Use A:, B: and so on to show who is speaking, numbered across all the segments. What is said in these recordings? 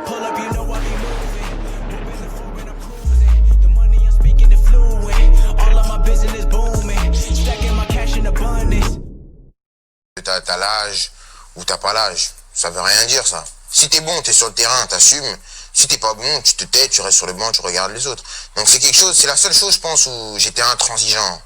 A: pull up, you know I be moving. Moving the floor and I'm cruising. The money I'm speaking is fluent. All of my business booming. Stacking my cash in abundance.
B: T'as l'âge ou t'as pas l'âge, ça veut rien dire ça. Si t'es bon, t'es sur le terrain, t'assumes. Si t'es pas bon, tu te tais, tu restes sur le banc, tu regardes les autres. Donc c'est quelque chose, c'est la seule chose, je pense, où j'étais intransigeant.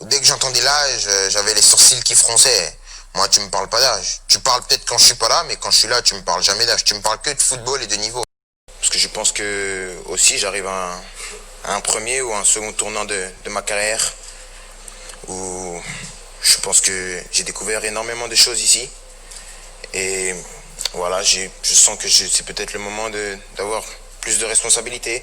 B: Dès que j'entendais l'âge, j'avais les sourcils qui fronçaient. Moi, tu me parles pas d'âge. Tu parles peut-être quand je suis pas là, mais quand je suis là, tu me parles jamais d'âge. Tu me parles que de football et de niveau. Parce que je pense que aussi j'arrive à un premier ou un second tournant de ma carrière où je pense que j'ai découvert énormément de choses ici. Et voilà, je sens que c'est peut-être le moment d'avoir plus de responsabilités.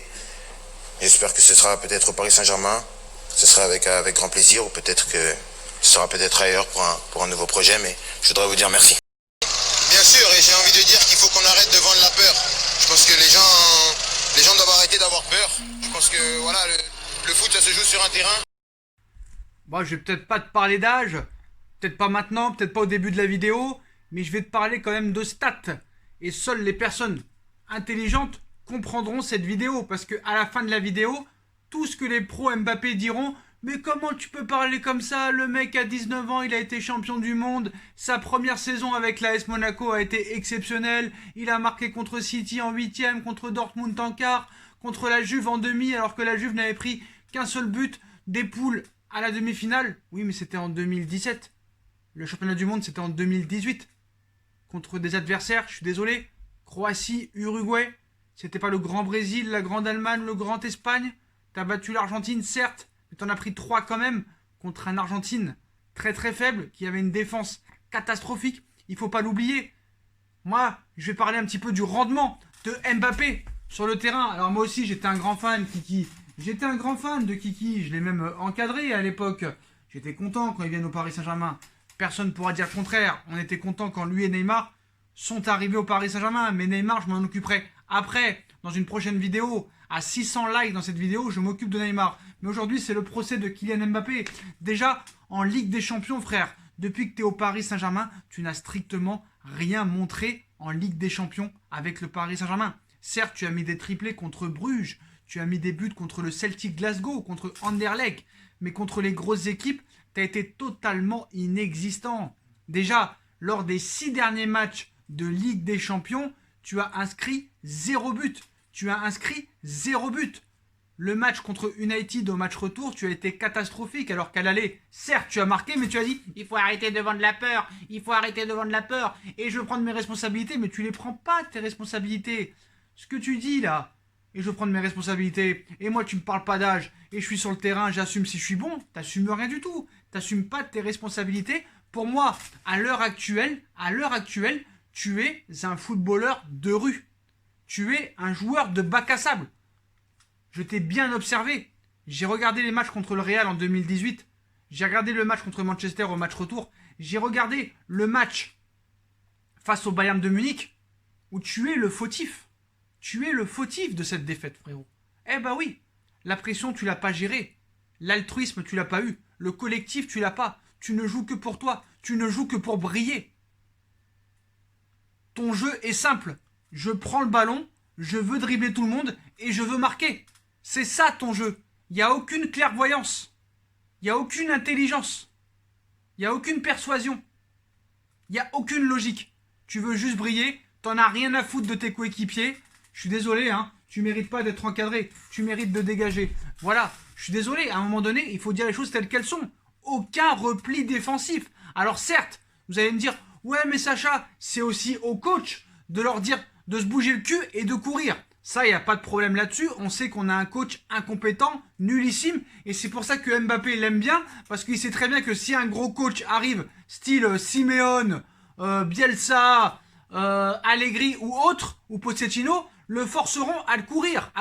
B: J'espère que ce sera peut-être au Paris Saint-Germain. Ce sera avec grand plaisir, ou peut-être que ce sera peut-être ailleurs pour un nouveau projet, mais je voudrais vous dire merci. Bien sûr, et j'ai envie de dire qu'il faut qu'on arrête de vendre la peur. Je pense que les gens doivent arrêter d'avoir peur. Je pense que voilà, le foot, ça se joue sur un terrain.
C: Bon, je vais peut-être pas te parler d'âge, peut-être pas maintenant, peut-être pas au début de la vidéo, mais je vais te parler quand même de stats. Et seules les personnes intelligentes comprendront cette vidéo, parce que à la fin de la vidéo, tout ce que les pros Mbappé diront, mais comment tu peux parler comme ça? Le mec a 19 ans, il a été champion du monde, sa première saison avec l'AS Monaco a été exceptionnelle, il a marqué contre City en 8ème, contre Dortmund en quart, contre la Juve en demi, alors que la Juve n'avait pris qu'un seul but, des poules à la demi-finale. Oui, mais c'était en 2017. Le championnat du monde, c'était en 2018. Contre des adversaires, je suis désolé, Croatie, Uruguay, c'était pas le grand Brésil, la grande Allemagne, le grand Espagne. T'as battu l'Argentine, certes, mais t'en as pris 3 quand même, contre un Argentine très très faible, qui avait une défense catastrophique. Il faut pas l'oublier. Moi, je vais parler un petit peu du rendement de Mbappé sur le terrain. Alors moi aussi, j'étais un grand fan, Kiki. J'étais un grand fan de Kiki. Je l'ai même encadré à l'époque. J'étais content quand ils viennent au Paris Saint-Germain. Personne ne pourra dire le contraire. On était content quand lui et Neymar sont arrivés au Paris Saint-Germain. Mais Neymar, je m'en occuperai après, dans une prochaine vidéo. À 600 likes dans cette vidéo, je m'occupe de Neymar. Mais aujourd'hui, c'est le procès de Kylian Mbappé. Déjà, en Ligue des Champions, frère, depuis que tu es au Paris Saint-Germain, tu n'as strictement rien montré en Ligue des Champions avec le Paris Saint-Germain. Certes, tu as mis des triplés contre Bruges, tu as mis des buts contre le Celtic Glasgow, contre Anderlecht, mais contre les grosses équipes, tu as été totalement inexistant. Déjà, lors des 6 derniers matchs de Ligue des Champions, tu as inscrit 0 but. Tu as inscrit 0 but. Le match contre United au match retour, tu as été catastrophique, alors qu'à l'aller, certes, tu as marqué, mais tu as dit « Il faut arrêter de vendre la peur, il faut arrêter de vendre la peur, et je veux prendre mes responsabilités », mais tu les prends pas, tes responsabilités. Ce que tu dis là, et je veux prendre mes responsabilités, et moi tu me parles pas d'âge, et je suis sur le terrain, j'assume si je suis bon, t'assumes rien du tout. T'assumes pas tes responsabilités. Pour moi, à l'heure actuelle, tu es un footballeur de rue. Tu es un joueur de bac à sable. Je t'ai bien observé. J'ai regardé les matchs contre le Real en 2018. J'ai regardé le match contre Manchester au match retour. J'ai regardé le match face au Bayern de Munich où tu es le fautif. Tu es le fautif de cette défaite, frérot. Eh bah oui, la pression, tu l'as pas gérée. L'altruisme, tu l'as pas eu. Le collectif, tu l'as pas. Tu ne joues que pour toi. Tu ne joues que pour briller. Ton jeu est simple. Je prends le ballon, je veux dribbler tout le monde et je veux marquer. C'est ça ton jeu. Il n'y a aucune clairvoyance. Il n'y a aucune intelligence. Il n'y a aucune persuasion. Il n'y a aucune logique. Tu veux juste briller, t'en as rien à foutre de tes coéquipiers. Je suis désolé, hein. Tu mérites pas d'être encadré. Tu mérites de dégager. Voilà. Je suis désolé. À un moment donné, il faut dire les choses telles qu'elles sont. Aucun repli défensif. Alors certes, vous allez me dire, ouais mais Sacha, c'est aussi au coach de leur dire de se bouger le cul et de courir. Ça, il n'y a pas de problème là-dessus. On sait qu'on a un coach incompétent, nullissime. Et c'est pour ça que Mbappé l'aime bien. Parce qu'il sait très bien que si un gros coach arrive, style Simeone, Bielsa, Allegri ou autre, ou Pochettino, le forceront à courir,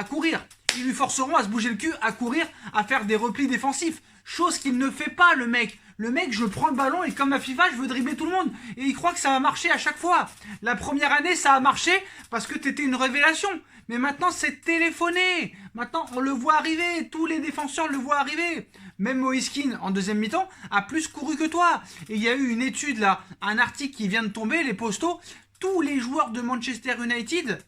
C: Ils lui forceront à se bouger le cul, à courir, à faire des replis défensifs. Chose qu'il ne fait pas, le mec. Le mec, je prends le ballon et comme à FIFA, je veux dribbler tout le monde. Et il croit que ça va marcher à chaque fois. La première année, ça a marché parce que t'étais une révélation. Mais maintenant, c'est téléphoné. Maintenant, on le voit arriver. Tous les défenseurs le voient arriver. Même Moïse Kean, en deuxième mi-temps, a plus couru que toi. Et il y a eu une étude là, un article qui vient de tomber, les postos. Tous les joueurs de Manchester United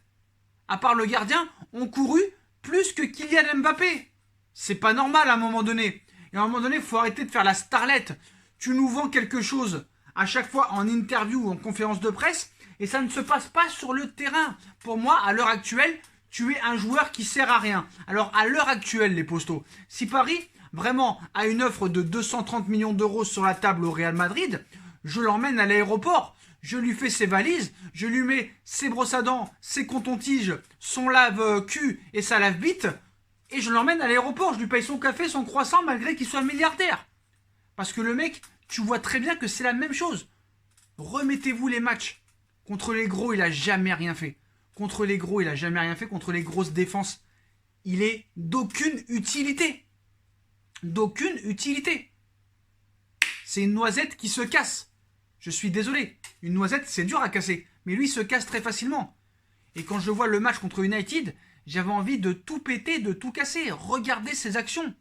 C: à part le gardien, ont couru plus que Kylian Mbappé. C'est pas normal à un moment donné. Et à un moment donné, il faut arrêter de faire la starlette. Tu nous vends quelque chose à chaque fois en interview ou en conférence de presse et ça ne se passe pas sur le terrain. Pour moi, à l'heure actuelle, tu es un joueur qui sert à rien. Alors, à l'heure actuelle, les postos, si Paris vraiment a une offre de 230 millions d'euros sur la table au Real Madrid, je l'emmène à l'aéroport. Je lui fais ses valises, je lui mets ses brosses à dents, ses cotons-tiges, son lave-cul et sa lave-bite et je l'emmène à l'aéroport. Je lui paye son café, son croissant malgré qu'il soit milliardaire. Parce que le mec, tu vois très bien que c'est la même chose. Remettez-vous les matchs. Contre les gros, il a jamais rien fait. Contre les gros, il a jamais rien fait. Contre les grosses défenses, il est d'aucune utilité. D'aucune utilité. C'est une noisette qui se casse. Je suis désolé. Une noisette, c'est dur à casser. Mais lui, il se casse très facilement. Et quand je vois le match contre United, j'avais envie de tout péter, de tout casser. Regardez ses actions.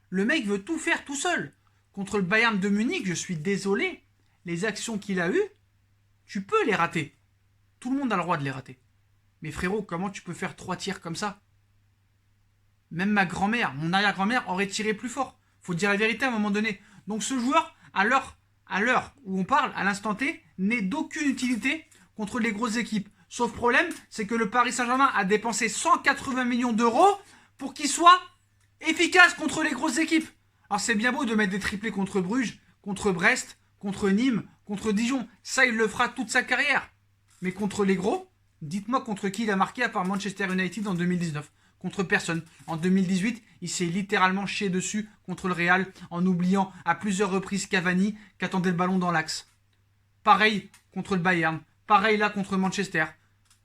C: Le mec veut tout faire tout seul. Contre le Bayern de Munich, je suis désolé. Les actions qu'il a eues, tu peux les rater. Tout le monde a le droit de les rater. Mais frérot, comment tu peux faire 3 tirs comme ça? Même ma grand-mère, mon arrière-grand-mère aurait tiré plus fort. Faut dire la vérité à un moment donné. Donc ce joueur, à l'heure où on parle, à l'instant T, n'est d'aucune utilité contre les grosses équipes. Sauf problème, c'est que le Paris Saint-Germain a dépensé 180 millions d'euros pour qu'il soit efficace contre les grosses équipes. Alors c'est bien beau de mettre des triplés contre Bruges, contre Brest, contre Nîmes, contre Dijon. Ça, il le fera toute sa carrière. Mais contre les gros, dites-moi contre qui il a marqué à part Manchester United en 2019. Contre personne. En 2018, il s'est littéralement chié dessus contre le Real en oubliant à plusieurs reprises Cavani qui attendait le ballon dans l'axe. Pareil contre le Bayern. Pareil là contre Manchester.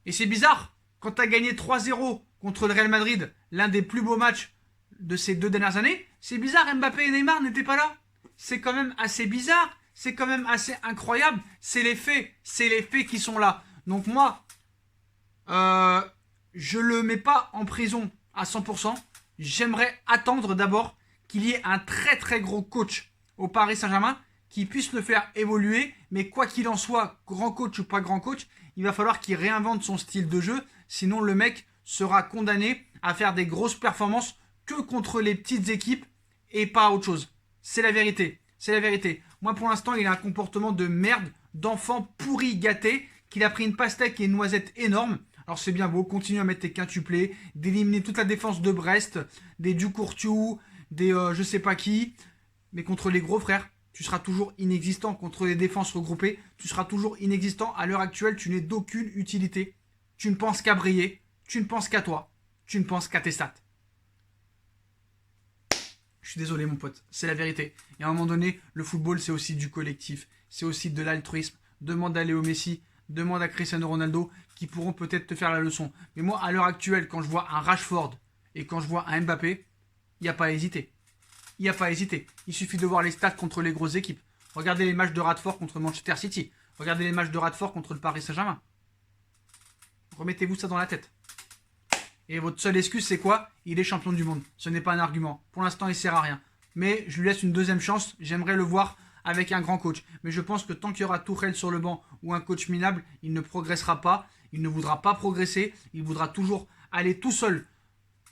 C: Et c'est bizarre, quand tu as gagné 3-0 contre le Real Madrid, l'un des plus beaux matchs de ces 2 dernières années, c'est bizarre, Mbappé et Neymar n'étaient pas là. C'est quand même assez bizarre, c'est quand même assez incroyable. C'est les faits qui sont là. Donc moi, je le mets pas en prison à 100%. J'aimerais attendre d'abord qu'il y ait un très très gros coach au Paris Saint-Germain qui puisse le faire évoluer. Mais quoi qu'il en soit, grand coach ou pas grand coach, il va falloir qu'il réinvente son style de jeu. Sinon le mec sera condamné à faire des grosses performances que contre les petites équipes et pas autre chose. C'est la vérité. C'est la vérité. Moi pour l'instant il a un comportement de merde, d'enfant pourri gâté, qu'il a pris une pastèque et une noisette énorme. Alors c'est bien beau, continue à mettre tes quintuplés, d'éliminer toute la défense de Brest, des Ducourtiou, des je sais pas qui. Mais contre les gros frères, tu seras toujours inexistant. Contre les défenses regroupées, tu seras toujours inexistant. À l'heure actuelle, tu n'es d'aucune utilité. Tu ne penses qu'à briller, tu ne penses qu'à toi, tu ne penses qu'à tes stats. Je suis désolé mon pote, c'est la vérité. Et à un moment donné, le football c'est aussi du collectif, c'est aussi de l'altruisme. Demande à Léo Messi, demande à Cristiano Ronaldo qui pourront peut-être te faire la leçon. Mais moi, à l'heure actuelle, quand je vois un Rashford et quand je vois un Mbappé, il n'y a pas à hésiter. Il n'y a pas à hésiter. Il suffit de voir les stats contre les grosses équipes. Regardez les matchs de Radford contre Manchester City. Regardez les matchs de Radford contre le Paris Saint-Germain. Remettez-vous ça dans la tête. Et votre seule excuse, c'est quoi? Il est champion du monde. Ce n'est pas un argument. Pour l'instant, il ne sert à rien. Mais je lui laisse une deuxième chance. J'aimerais le voir avec un grand coach. Mais je pense que tant qu'il y aura Tuchel sur le banc ou un coach minable, il ne progressera pas. Il ne voudra pas progresser. Il voudra toujours aller tout seul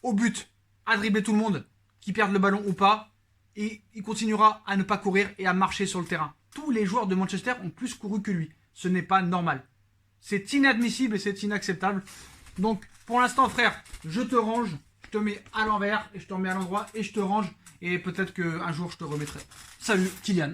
C: au but, à dribbler tout le monde, qui perde le ballon ou pas. Et il continuera à ne pas courir et à marcher sur le terrain. Tous les joueurs de Manchester ont plus couru que lui. Ce n'est pas normal. C'est inadmissible et c'est inacceptable. Donc, pour l'instant, frère, je te range. Je te mets à l'envers et je te remets à l'endroit et je te range. Et peut-être qu'un jour, je te remettrai. Salut, Kylian.